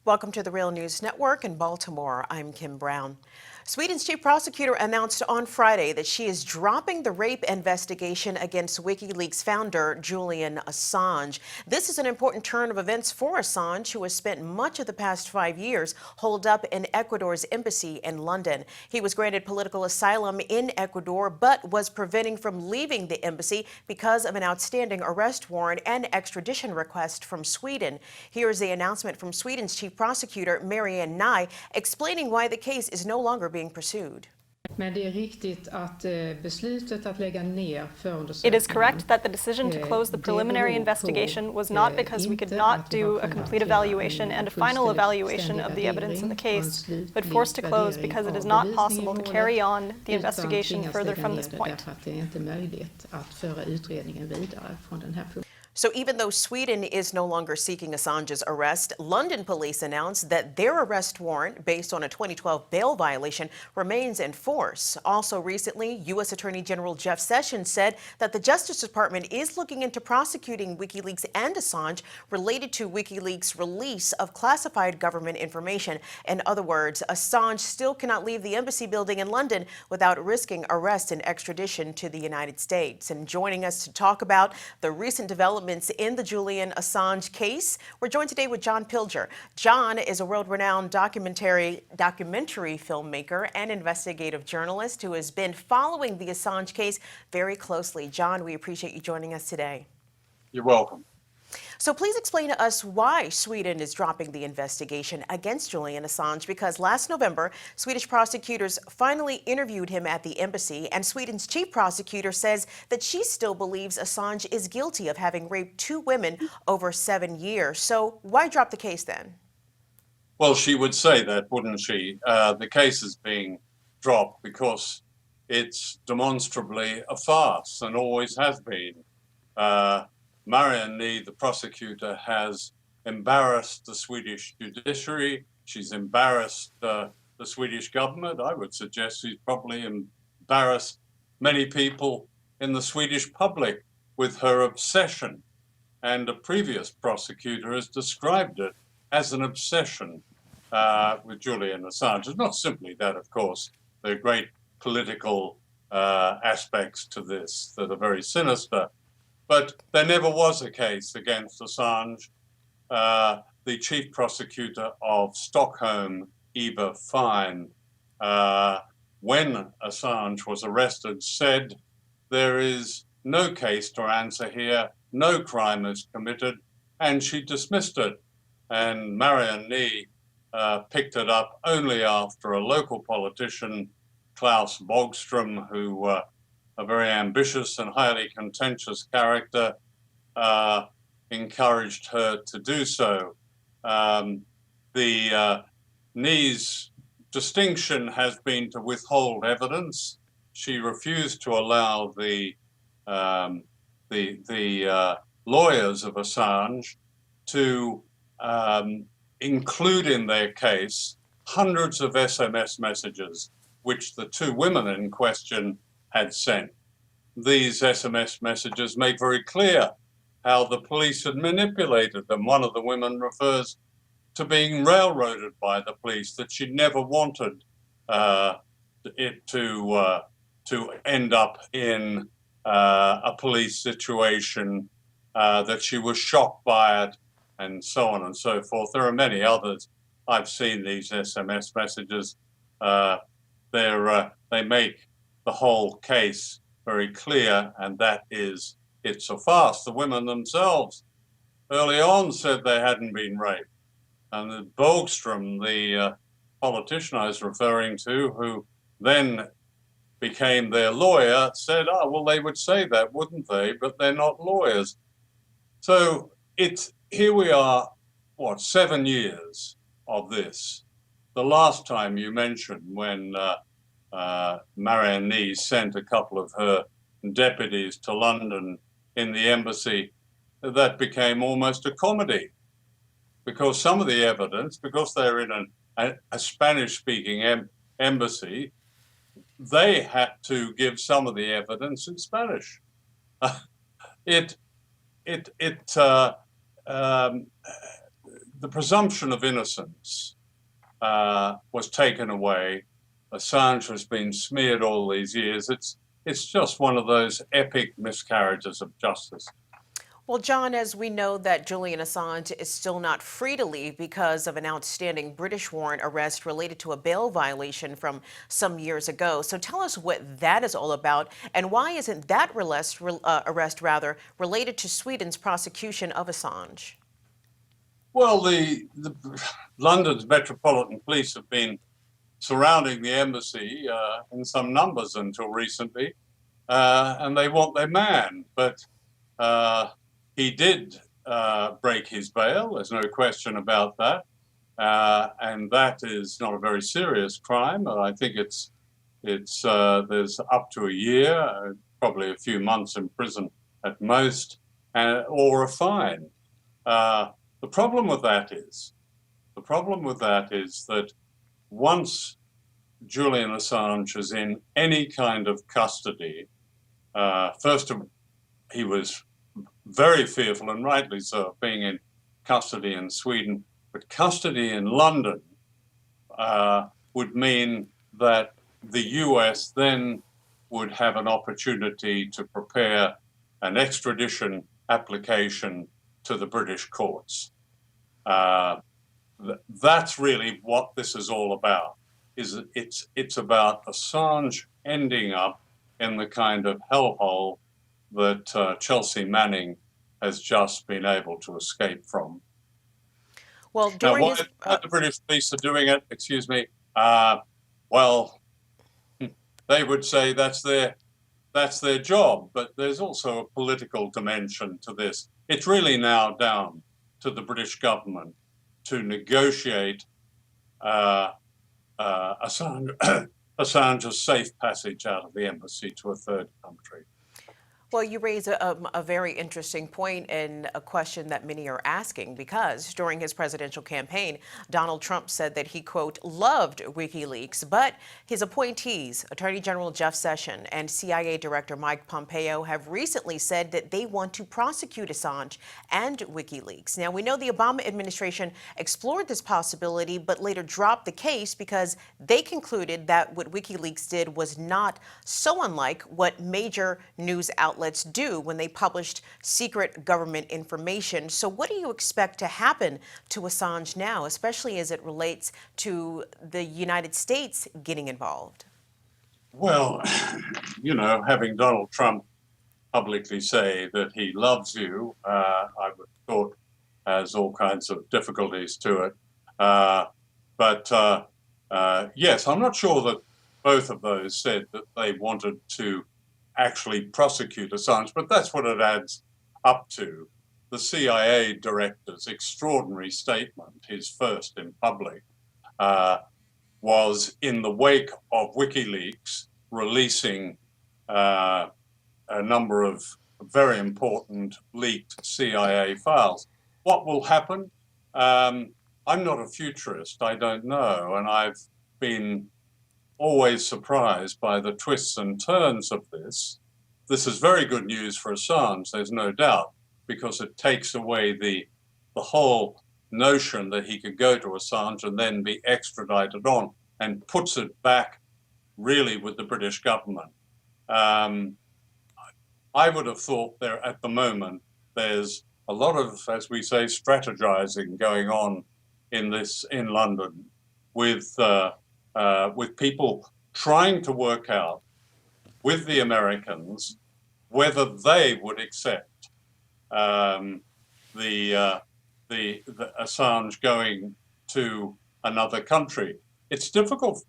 Welcome to the Real News Network in Baltimore. I'm Kim Brown. Sweden's chief prosecutor announced on Friday that she is dropping the rape investigation against WikiLeaks founder Julian Assange. This is an important turn of events for Assange, who has spent much of the past 5 years holed up in Ecuador's embassy in London. He was granted political asylum in Ecuador, but was prevented from leaving the embassy because of an outstanding arrest warrant and extradition request from Sweden. Here's the announcement from Sweden's chief prosecutor, Marianne Nye, explaining why the case is no longer being pursued. It is correct that the decision to close the preliminary investigation was not because we could not do a complete evaluation and a final evaluation of the evidence in the case, but forced to close because it is not possible to carry on the investigation further from this point. So even though Sweden is no longer seeking Assange's arrest, London police announced that their arrest warrant, based on a 2012 bail violation, remains in force. Also recently, U.S. Attorney General Jeff Sessions said that the Justice Department is looking into prosecuting WikiLeaks and Assange related to WikiLeaks' release of classified government information. In other words, Assange still cannot leave the embassy building in London without risking arrest and extradition to the United States. And joining us to talk about the recent developments in the Julian Assange case, we're joined today with John Pilger. John is a world-renowned documentary filmmaker and investigative journalist who has been following the Assange case very closely. John, we appreciate you joining us today. You're welcome. So please explain to us why Sweden is dropping the investigation against Julian Assange, because last November, Swedish prosecutors finally interviewed him at the embassy, and Sweden's chief prosecutor says that she still believes Assange is guilty of having raped 2 women over 7 years. So why drop the case then? Well, she would say that, wouldn't she? The case is being dropped because it's demonstrably a farce and always has been. Marianne Nye, the prosecutor, has embarrassed the Swedish judiciary. She's embarrassed the Swedish government. I would suggest she's probably embarrassed many people in the Swedish public with her obsession. And a previous prosecutor has described it as an obsession with Julian Assange. It's not simply that, of course. There are great political aspects to this that are very sinister. But there never was a case against Assange. The chief prosecutor of Stockholm, Eva Fine, when Assange was arrested, said there is no case to answer here, no crime is committed, and she dismissed it. And Marianne Nye picked it up only after a local politician, Klaus Bogström, who a very ambitious and highly contentious character, encouraged her to do so. Nye's distinction has been to withhold evidence. She refused to allow the lawyers of Assange to include in their case hundreds of SMS messages which the 2 women in question had sent. These SMS messages make very clear how the police had manipulated them. One of the women refers to being railroaded by the police, that she never wanted it to end up in a police situation, that she was shocked by it, and so on and so forth. There are many others. I've seen these SMS messages. They make the whole case very clear, and that is, it's a farce. The women themselves early on said they hadn't been raped. And Bogström, the politician I was referring to, who then became their lawyer, said, oh, well, they would say that, wouldn't they? But they're not lawyers. So here we are, 7 years of this. The last time you mentioned when Marianne Nye sent a couple of her deputies to London in the embassy, that became almost a comedy, because some of the evidence, because they're in a Spanish-speaking embassy, they had to give some of the evidence in Spanish. the presumption of innocence was taken away. Assange has been smeared all these years. It's just one of those epic miscarriages of justice. Well, John, as we know that Julian Assange is still not free to leave because of an outstanding British warrant arrest related to a bail violation from some years ago. So tell us what that is all about, and why isn't that arrest related to Sweden's prosecution of Assange? Well, the London's Metropolitan Police have been surrounding the embassy in some numbers until recently, and they want their man. But he did break his bail. There's no question about that, and that is not a very serious crime. I think there's up to a year, probably a few months in prison at most, or a fine. The problem with that is that once Julian Assange is in any kind of custody, he was very fearful, and rightly so, of being in custody in Sweden. But custody in London would mean that the US then would have an opportunity to prepare an extradition application to the British courts. That's really what this is all about. It's about Assange ending up in the kind of hellhole that Chelsea Manning has just been able to escape from. Well, now, why the British police are doing it, excuse me, well, they would say that's their job, but there's also a political dimension to this. It's really now down to the British government to negotiate Assange's safe passage out of the embassy to a third country. Well, you raise a very interesting point and a question that many are asking, because during his presidential campaign, Donald Trump said that he, quote, loved WikiLeaks, but his appointees, Attorney General Jeff Sessions and CIA Director Mike Pompeo, have recently said that they want to prosecute Assange and WikiLeaks. Now, we know the Obama administration explored this possibility, but later dropped the case because they concluded that what WikiLeaks did was not so unlike what major news outlets do when they published secret government information. So what do you expect to happen to Assange now, especially as it relates to the United States getting involved? Well, you know, having Donald Trump publicly say that he loves you, I would have thought has all kinds of difficulties to it. But yes, I'm not sure that both of those said that they wanted to actually prosecute Assange, but that's what it adds up to. The CIA director's extraordinary statement, his first in public, was in the wake of WikiLeaks releasing a number of very important leaked CIA files. What will happen? I'm not a futurist, I don't know, and I've been always surprised by the twists and turns of this. This is very good news for Assange, there's no doubt, because it takes away the whole notion that he could go to Assange and then be extradited on, and puts it back really with the British government. I would have thought there at the moment there's a lot of, as we say, strategizing going on in London with people trying to work out with the Americans whether they would accept the Assange going to another country. It's difficult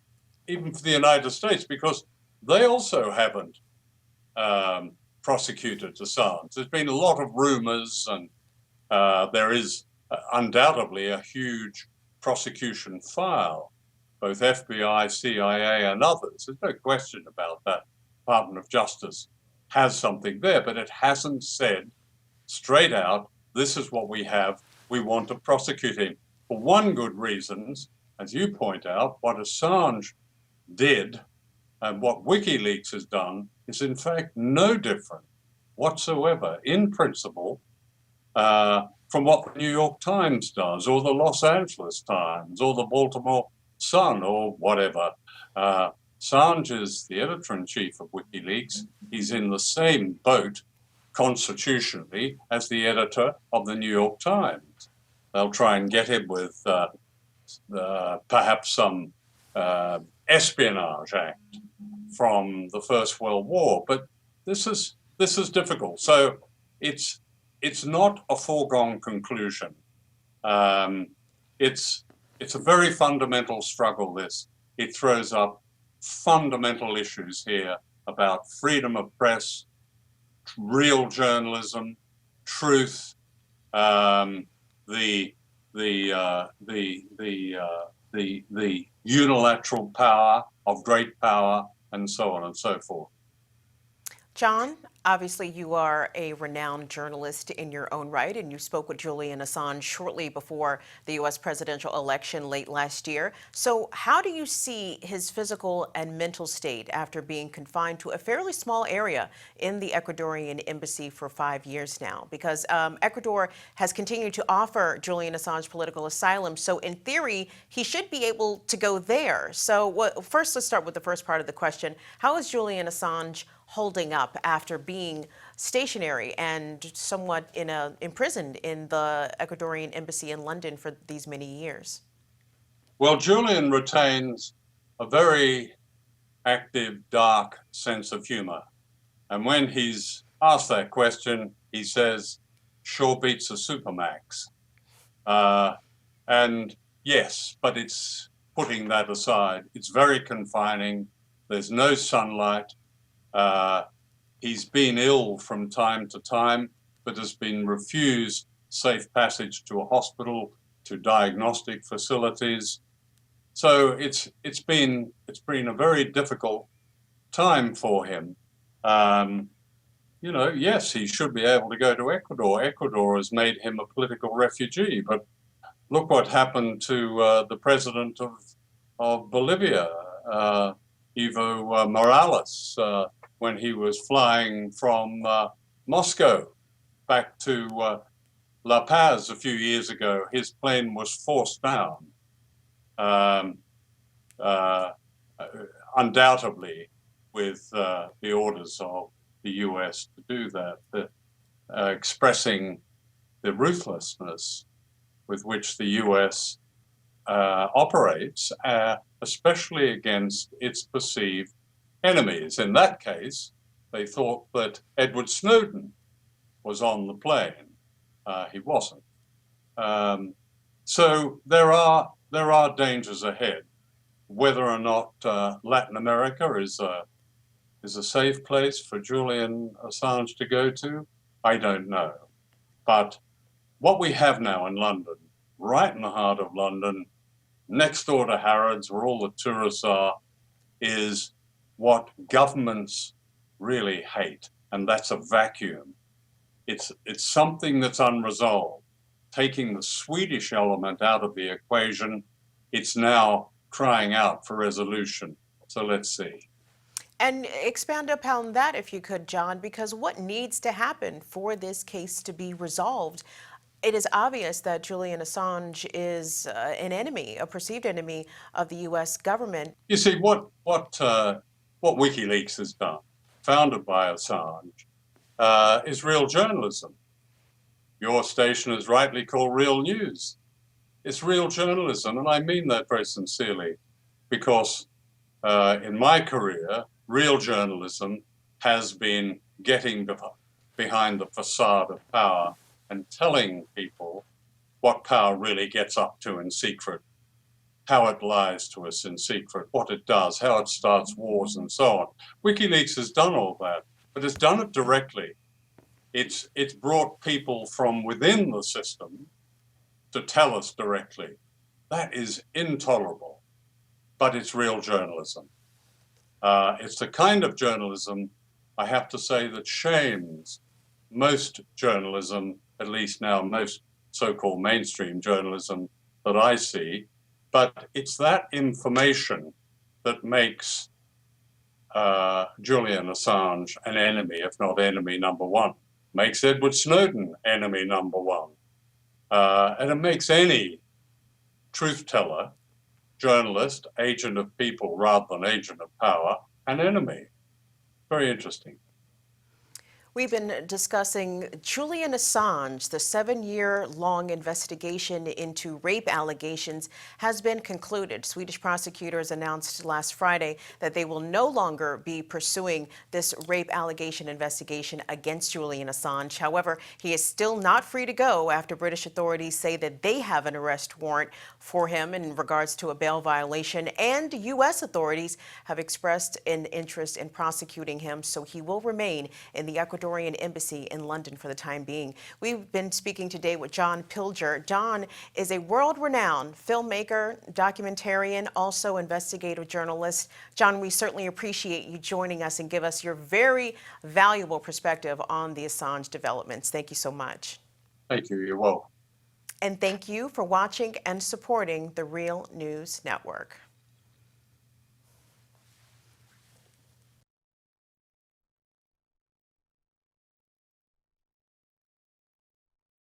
even for the United States because they also haven't prosecuted Assange. There's been a lot of rumors, and there is undoubtedly a huge prosecution file, both FBI, CIA, and others. There's no question about that. Department of Justice has something there, but it hasn't said straight out, this is what we have, we want to prosecute him. For one good reason, as you point out, what Assange did and what WikiLeaks has done is in fact no different whatsoever. In principle, from what the New York Times does, or the Los Angeles Times, or the Baltimore Sun, or whatever. Assange is the editor-in-chief of WikiLeaks. He's in the same boat constitutionally as the editor of the New York Times. They'll try and get him with perhaps some espionage act from the First World War, but this is difficult. So it's not a foregone conclusion. It's a very fundamental struggle. It throws up fundamental issues here about freedom of press, real journalism, truth, the unilateral power of great power, and so on and so forth. John, obviously you are a renowned journalist in your own right, and you spoke with Julian Assange shortly before the U.S. presidential election late last year. So how do you see his physical and mental state after being confined to a fairly small area in the Ecuadorian embassy for 5 years now? Because Ecuador has continued to offer Julian Assange political asylum, so in theory, he should be able to go there. So first, let's start with the first part of the question. How is Julian Assange holding up after being stationary and somewhat imprisoned in the Ecuadorian embassy in London for these many years? Well, Julian retains a very active, dark sense of humor. And when he's asked that question, he says, sure beats a Supermax. And yes, but it's putting that aside. It's very confining. There's no sunlight. He's been ill from time to time, but has been refused safe passage to a hospital, to diagnostic facilities. So it's been a very difficult time for him. You know, yes, he should be able to go to Ecuador. Ecuador has made him a political refugee, but look what happened to the president of Bolivia, Evo Morales, when he was flying from Moscow back to La Paz a few years ago. His plane was forced down, undoubtedly with the orders of the US to do that, expressing the ruthlessness with which the US operates, especially against its perceived enemies. In that case, they thought that Edward Snowden was on the plane. He wasn't. So there are dangers ahead. Whether or not Latin America is a safe place for Julian Assange to go to, I don't know. But what we have now in London, right in the heart of London, next door to Harrods, where all the tourists are, is what governments really hate, and that's a vacuum. It's something that's unresolved. Taking the Swedish element out of the equation, it's now crying out for resolution. So let's see. And expand upon that, if you could, John, because what needs to happen for this case to be resolved? It is obvious that Julian Assange is an enemy, a perceived enemy of the U.S. government. You see, what WikiLeaks has done, founded by Assange, is real journalism. Your station is rightly called Real News. It's real journalism, and I mean that very sincerely, because in my career, real journalism has been getting behind the facade of power and telling people what power really gets up to in secret, how it lies to us in secret, what it does, how it starts wars, and so on. WikiLeaks has done all that, but it's done it directly. It's brought people from within the system to tell us directly. That is intolerable, but it's real journalism. It's the kind of journalism, I have to say, that shames most journalism, at least now most so-called mainstream journalism that I see. But it's that information that makes Julian Assange an enemy, if not enemy number one, makes Edward Snowden enemy number one. And it makes any truth teller, journalist, agent of people rather than agent of power, an enemy. Very interesting. We've been discussing Julian Assange. The 7-year-long investigation into rape allegations has been concluded. Swedish prosecutors announced last Friday that they will no longer be pursuing this rape allegation investigation against Julian Assange. However, he is still not free to go after British authorities say that they have an arrest warrant for him in regards to a bail violation, and U.S. authorities have expressed an interest in prosecuting him, so he will remain in the Ecuadorian Embassy in London for the time being. We've been speaking today with John Pilger. John is a world-renowned filmmaker, documentarian, also investigative journalist. John, we certainly appreciate you joining us and give us your very valuable perspective on the Assange developments. Thank you so much. Thank you. You're welcome. And thank you for watching and supporting the Real News Network.